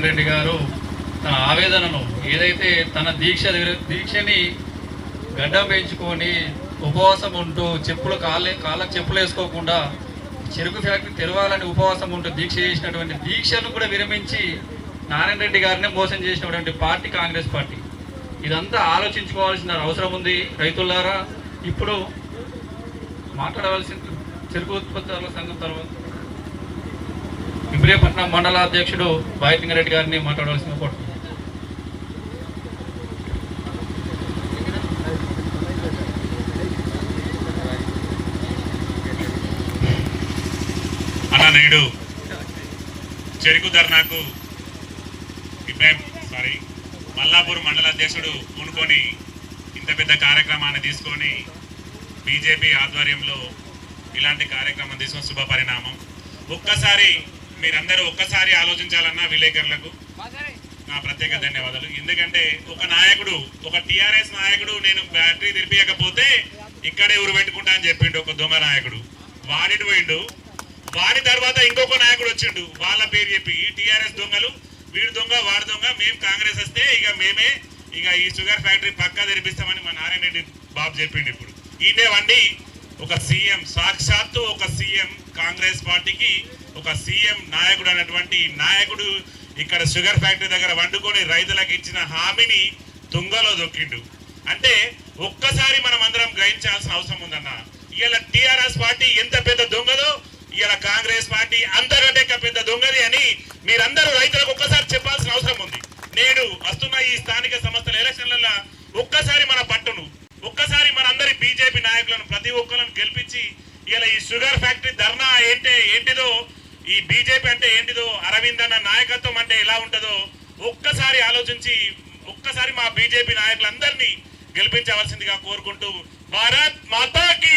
రెడ్డి గారు తన ఆవేదనను ఏదైతే తన దీక్షని గడ్డం పెంచుకొని ఉపవాసం ఉంటూ కాళ్ళకు చెప్పులు వేసుకోకుండా చెరుకు ఫ్యాక్టరీ తెరవాలని ఉపవాసం ఉంటూ దీక్ష చేసినటువంటి దీక్షను కూడా విరమించి నారాయణ రెడ్డి గారిని మోసం చేసినటువంటి పార్టీ కాంగ్రెస్ పార్టీ. ఇదంతా ఆలోచించుకోవాల్సిన అవసరం ఉంది రైతులారా. ఇప్పుడు మాట్లాడవలసిన చెరుకు ఉత్పత్తుల సంఘం తర్వాత ఇబ్రహీంపట్నం మండల అధ్యక్షుడు బాయిలింగారెడ్డి గారిని మాట్లాడవలసిన కోరుతున్నాను. నేడు చెరుకు ధర్నాకు మల్లాపూర్ మండల అధ్యక్షుడు పూనుకొని ఇంత పెద్ద కార్యక్రమాన్ని తీసుకొని బీజేపీ ఆధ్వర్యంలో ఇలాంటి కార్యక్రమం తీసుకొని శుభ పరిణామం. మీరందరూ ఒక్కసారి ఆలోచించాలన్నా విలేకరులకు నా ప్రత్యేక ధన్యవాదాలు. ఎందుకంటే ఒక టీఆర్ఎస్ నాయకుడు నేను బ్యాటరీ తెరిపియకపోతే ఇక్కడే ఉరిపెట్టుకుంటా అని చెప్పిండు ఒక దొంగ నాయకుడు. వాడిని పోయిండు. వాడి తర్వాత ఇంకొక నాయకుడు వచ్చిండు, వాళ్ళ పేరు చెప్పి ఈ టీఆర్ఎస్ దొంగలు, వీడు దొంగ వాడు దొంగ, మేము కాంగ్రెస్ వస్తే మేమే ఈ షుగర్ ఫ్యాక్టరీ పక్కా తెరిపిస్తామని మా నారాయణ రెడ్డి బాబు చెప్పిండు. ఇప్పుడు ఈయనే వండి ఒక సీఎం, సాక్షాత్తు ఒక సీఎం, కాంగ్రెస్ పార్టీకి ఒక సీఎం నాయకుడు అన్నటువంటి నాయకుడు ఇక్కడ షుగర్ ఫ్యాక్టరీ దగ్గర వండుకొని రైతులకు ఇచ్చిన హామీని తుంగలో దొక్కిండు. అంటే ఒక్కసారి మనం అందరం గ్రహించాల్సిన అవసరం ఉందన్న. ఇలా టీఆర్ఎస్ పార్టీ ఎంత పెద్ద దొంగదో ఇలా కాంగ్రెస్ పార్టీ అంతకంటే పెద్ద దొంగది అని మీరందరూ రైతులకు ఒక్కసారి చెప్పాల్సిన అవసరం ఉంది. నేడు వస్తున్న ఈ స్థానిక సంస్థల ఎలక్షన్లలో ఒక్కసారి మన పట్టును, ఒక్కసారి మనందరి బీజేపీ నాయకులను ప్రతి ఒక్కరిని గెలిపించి ఇలా ఈ షుగర్ ఫ్యాక్టరీ ధర్నా ఏంటిదో, ఈ బీజేపీ అంటే ఏంటిదో, అరవింద్ అన్న నాయకత్వం అంటే ఎలా ఉంటుందో ఒక్కసారి ఆలోచించి ఒక్కసారి మా బీజేపీ నాయకులందరినీ గెలిపించవలసిందిగా కోరుకుంటూ భారత్ మాతాకి